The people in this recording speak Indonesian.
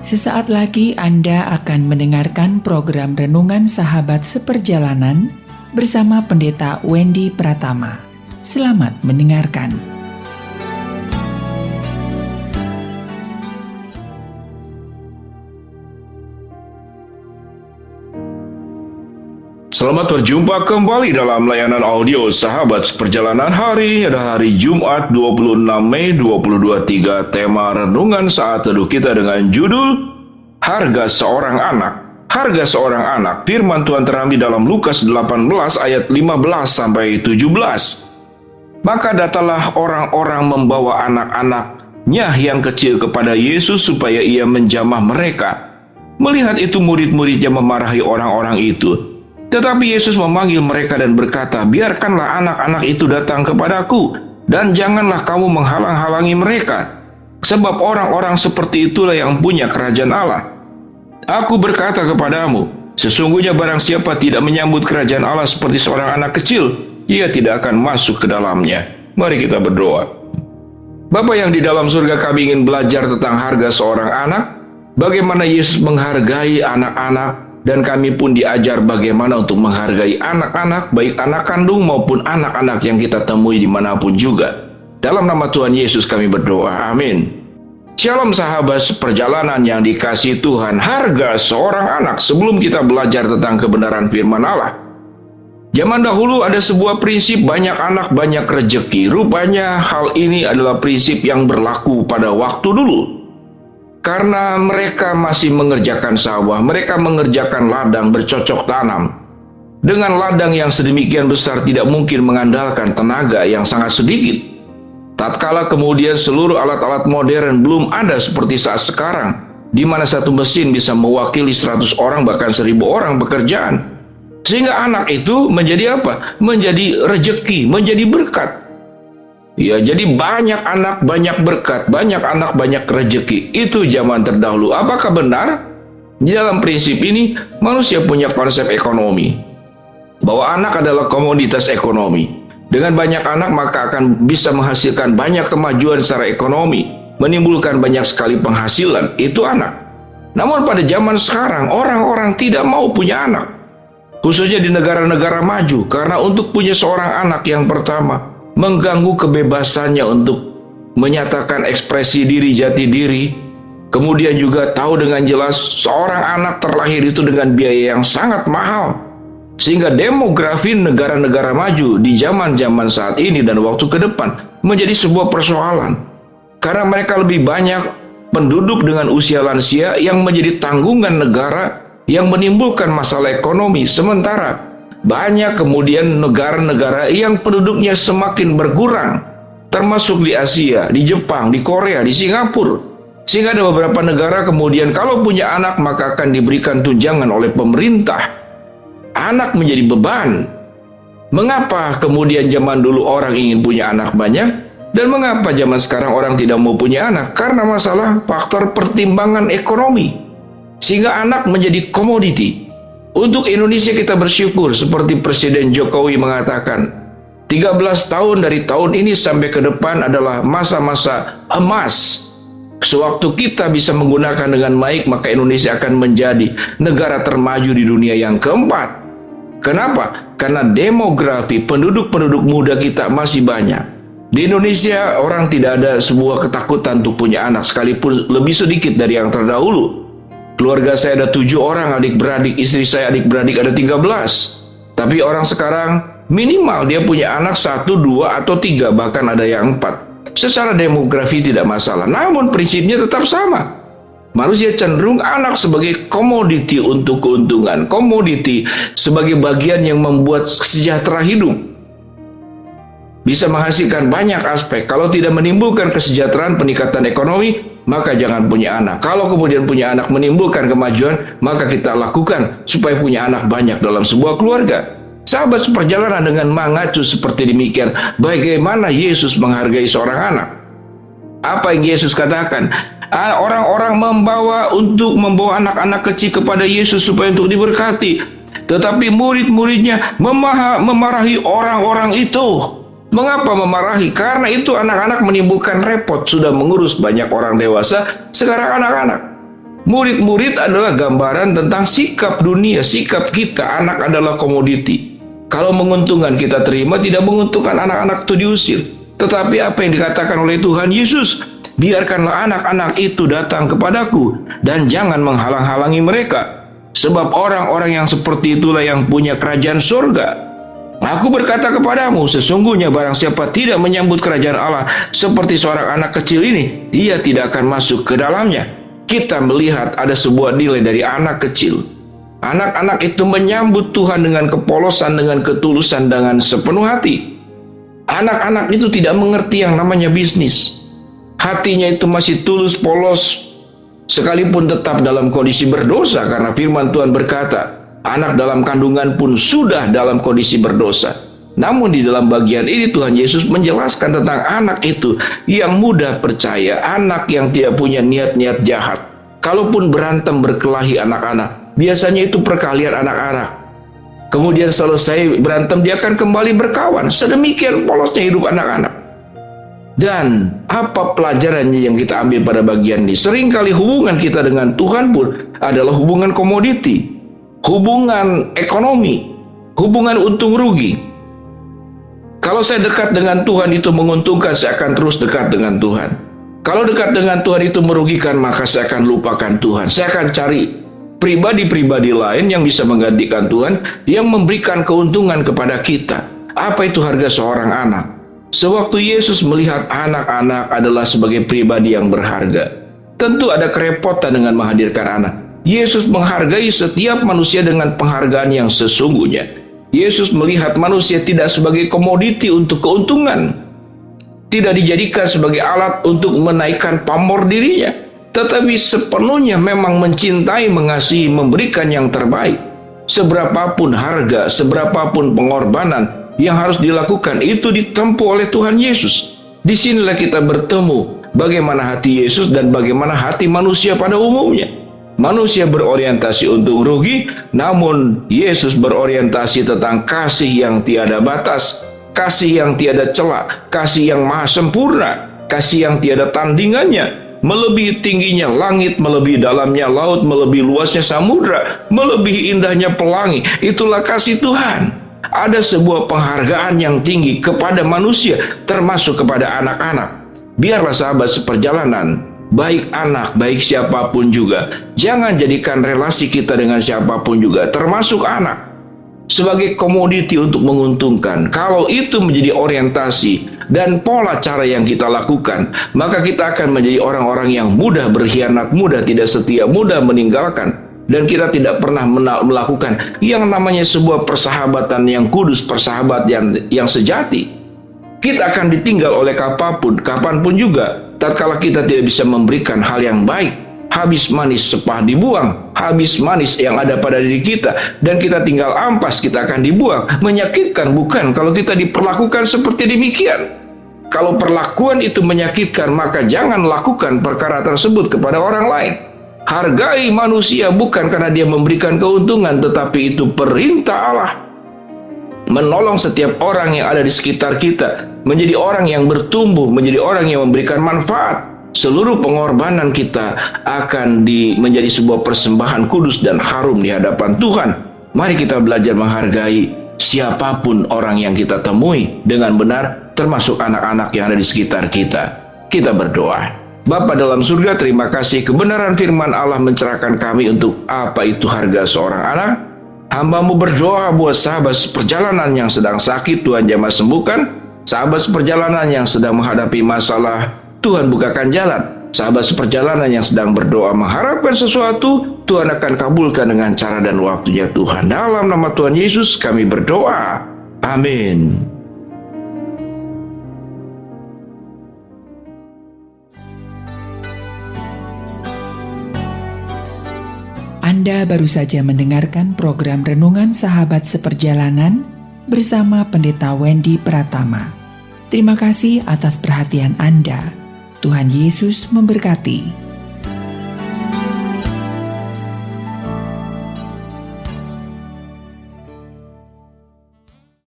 Sesaat lagi Anda akan mendengarkan program Renungan Sahabat Seperjalanan bersama Pendeta Wendy Pratama. Selamat mendengarkan. Selamat berjumpa kembali dalam layanan audio Sahabat Seperjalanan. Hari adalah hari Jumat 26 Mei 2023. Tema renungan saat teduh kita dengan judul Harga Seorang Anak. Harga seorang anak. Firman Tuhan terambil dalam Lukas 18 ayat 15 sampai 17. Maka datanglah orang-orang membawa anak-anaknya yang kecil kepada Yesus supaya ia menjamah mereka. Melihat itu murid-muridnya memarahi orang-orang itu. Tetapi Yesus memanggil mereka dan berkata, "Biarkanlah anak-anak itu datang kepadaku, dan janganlah kamu menghalang-halangi mereka, sebab orang-orang seperti itulah yang punya kerajaan Allah. Aku berkata kepadamu, sesungguhnya barang siapa tidak menyambut kerajaan Allah seperti seorang anak kecil, ia tidak akan masuk ke dalamnya." Mari kita berdoa. Bapa yang di dalam surga, kami ingin belajar tentang harga seorang anak, bagaimana Yesus menghargai anak-anak, dan kami pun diajar bagaimana untuk menghargai anak-anak, baik anak kandung maupun anak-anak yang kita temui dimanapun juga. Dalam nama Tuhan Yesus kami berdoa, amin. Shalom sahabat seperjalanan yang dikasihi Tuhan. Harga seorang anak. Sebelum kita belajar tentang kebenaran firman Allah, zaman dahulu ada sebuah prinsip banyak anak banyak rejeki. Rupanya hal ini adalah prinsip yang berlaku pada waktu dulu. Karena mereka masih mengerjakan sawah, mereka mengerjakan ladang bercocok tanam. Dengan ladang yang sedemikian besar tidak mungkin mengandalkan tenaga yang sangat sedikit. Tatkala kemudian seluruh alat-alat modern belum ada seperti saat sekarang, di mana satu mesin bisa mewakili 100 orang bahkan 1000 orang pekerjaan. Sehingga anak itu menjadi apa? Menjadi rejeki, menjadi berkat. Ya, jadi banyak anak, banyak berkat, banyak anak, banyak rezeki. Itu zaman terdahulu. Apakah benar? Di dalam prinsip ini, manusia punya konsep ekonomi, bahwa anak adalah komoditas ekonomi. Dengan banyak anak, maka akan bisa menghasilkan banyak kemajuan secara ekonomi, menimbulkan banyak sekali penghasilan. Itu anak. Namun pada zaman sekarang, orang-orang tidak mau punya anak. Khususnya di negara-negara maju, karena untuk punya seorang anak yang pertama, mengganggu kebebasannya untuk menyatakan ekspresi diri, jati diri. Kemudian juga tahu dengan jelas seorang anak terlahir itu dengan biaya yang sangat mahal. Sehingga demografi negara-negara maju di zaman-zaman saat ini dan waktu ke depan menjadi sebuah persoalan. Karena mereka lebih banyak penduduk dengan usia lansia yang menjadi tanggungan negara yang menimbulkan masalah ekonomi. Sementara banyak kemudian negara-negara yang penduduknya semakin berkurang, termasuk di Asia, di Jepang, di Korea, di Singapura. Sehingga ada beberapa negara kemudian kalau punya anak maka akan diberikan tunjangan oleh pemerintah. Anak menjadi beban. Mengapa kemudian zaman dulu orang ingin punya anak banyak, dan mengapa zaman sekarang orang tidak mau punya anak? Karena masalah faktor pertimbangan ekonomi. Sehingga anak menjadi komoditi. Untuk Indonesia kita bersyukur seperti Presiden Jokowi mengatakan 13 tahun dari tahun ini sampai ke depan adalah masa-masa emas. Sewaktu kita bisa menggunakan dengan baik, maka Indonesia akan menjadi negara termaju di dunia yang keempat. Kenapa? Karena demografi penduduk-penduduk muda kita masih banyak. Di Indonesia orang tidak ada sebuah ketakutan untuk punya anak, sekalipun lebih sedikit dari yang terdahulu. Keluarga saya ada 7 orang adik-beradik, istri saya adik-beradik ada 13. Tapi orang sekarang minimal dia punya anak 1, 2, atau 3, bahkan ada yang 4. Secara demografi tidak masalah, namun prinsipnya tetap sama. Manusia cenderung anak sebagai komoditi untuk keuntungan, komoditi sebagai bagian yang membuat sejahtera hidup. Bisa menghasilkan banyak aspek. Kalau tidak menimbulkan kesejahteraan, peningkatan ekonomi, maka jangan punya anak. Kalau kemudian punya anak menimbulkan kemajuan, maka kita lakukan supaya punya anak banyak dalam sebuah keluarga. Sahabat seperjalanan, dengan mengacu seperti demikian, bagaimana Yesus menghargai seorang anak? Apa yang Yesus katakan? Orang-orang membawa anak-anak kecil kepada Yesus supaya untuk diberkati. Tetapi murid-muridnya memarahi orang-orang itu. Mengapa memarahi? Karena itu anak-anak menimbulkan repot. Sudah mengurus banyak orang dewasa, sekarang anak-anak. Murid-murid adalah gambaran tentang sikap dunia, sikap kita. Anak adalah komoditi. Kalau menguntungkan kita terima, tidak menguntungkan anak-anak itu diusir. Tetapi apa yang dikatakan oleh Tuhan Yesus, biarkanlah anak-anak itu datang kepadaku dan jangan menghalang-halangi mereka. Sebab orang-orang yang seperti itulah yang punya kerajaan surga. Aku berkata kepadamu, sesungguhnya barang siapa tidak menyambut kerajaan Allah seperti seorang anak kecil ini, dia tidak akan masuk ke dalamnya. Kita melihat ada sebuah nilai dari anak kecil. Anak-anak itu menyambut Tuhan dengan kepolosan, dengan ketulusan, dengan sepenuh hati. Anak-anak itu tidak mengerti yang namanya bisnis. Hatinya itu masih tulus, polos, sekalipun tetap dalam kondisi berdosa, karena firman Tuhan berkata, anak dalam kandungan pun sudah dalam kondisi berdosa. Namun di dalam bagian ini Tuhan Yesus menjelaskan tentang anak itu yang mudah percaya, anak yang tidak punya niat-niat jahat. Kalaupun berantem berkelahi anak-anak, biasanya itu perkalian anak-anak. Kemudian selesai berantem dia akan kembali berkawan. Sedemikian polosnya hidup anak-anak. Dan apa pelajarannya yang kita ambil pada bagian ini? Seringkali hubungan kita dengan Tuhan pun adalah hubungan komoditi, hubungan ekonomi, hubungan untung rugi. Kalau saya dekat dengan Tuhan itu menguntungkan, saya akan terus dekat dengan Tuhan. Kalau dekat dengan Tuhan itu merugikan, maka saya akan lupakan Tuhan. Saya akan cari pribadi-pribadi lain yang bisa menggantikan Tuhan, yang memberikan keuntungan kepada kita. Apa itu harga seorang anak? Sewaktu Yesus melihat anak-anak adalah sebagai pribadi yang berharga, tentu ada kerepotan dengan menghadirkan anak. Yesus menghargai setiap manusia dengan penghargaan yang sesungguhnya. Yesus melihat manusia tidak sebagai komoditi untuk keuntungan, tidak dijadikan sebagai alat untuk menaikkan pamor dirinya, tetapi sepenuhnya memang mencintai, mengasihi, memberikan yang terbaik. Seberapapun harga, seberapapun pengorbanan yang harus dilakukan, itu ditempuh oleh Tuhan Yesus. Disinilah kita bertemu bagaimana hati Yesus dan bagaimana hati manusia pada umumnya. Manusia berorientasi untung rugi, namun Yesus berorientasi tentang kasih yang tiada batas, kasih yang tiada celah, kasih yang maha sempurna, kasih yang tiada tandingannya, melebihi tingginya langit, melebihi dalamnya laut, melebihi luasnya samudra, melebihi indahnya pelangi. Itulah kasih Tuhan. Ada sebuah penghargaan yang tinggi kepada manusia, termasuk kepada anak-anak. Biarlah sahabat seperjalanan, baik anak, baik siapapun juga, jangan jadikan relasi kita dengan siapapun juga, termasuk anak, sebagai komoditi untuk menguntungkan. Kalau itu menjadi orientasi dan pola cara yang kita lakukan, maka kita akan menjadi orang-orang yang mudah berkhianat, mudah tidak setia, mudah meninggalkan, dan kita tidak pernah melakukan yang namanya sebuah persahabatan yang kudus, persahabatan yang sejati. Kita akan ditinggal oleh kapanpun juga, tatkala kita tidak bisa memberikan hal yang baik. Habis manis sepah dibuang, habis manis yang ada pada diri kita, dan kita tinggal ampas, kita akan dibuang. Menyakitkan, bukan? Kalau kita diperlakukan seperti demikian. Kalau perlakuan itu menyakitkan, maka jangan lakukan perkara tersebut kepada orang lain. Hargai manusia bukan karena dia memberikan keuntungan, tetapi itu perintah Allah. Menolong setiap orang yang ada di sekitar kita, menjadi orang yang bertumbuh, menjadi orang yang memberikan manfaat. Seluruh pengorbanan kita akan menjadi sebuah persembahan kudus dan harum di hadapan Tuhan. Mari kita belajar menghargai siapapun orang yang kita temui dengan benar, termasuk anak-anak yang ada di sekitar kita. Kita berdoa. Bapa dalam surga, terima kasih kebenaran firman Allah mencerahkan kami untuk apa itu harga seorang anak. Hamba-Mu berdoa buat sahabat seperjalanan yang sedang sakit, Tuhan jamah sembuhkan. Sahabat seperjalanan yang sedang menghadapi masalah, Tuhan bukakan jalan. Sahabat seperjalanan yang sedang berdoa mengharapkan sesuatu, Tuhan akan kabulkan dengan cara dan waktunya Tuhan. Dalam nama Tuhan Yesus kami berdoa. Amin. Anda baru saja mendengarkan program Renungan Sahabat Seperjalanan bersama Pendeta Wendy Pratama. Terima kasih atas perhatian Anda. Tuhan Yesus memberkati.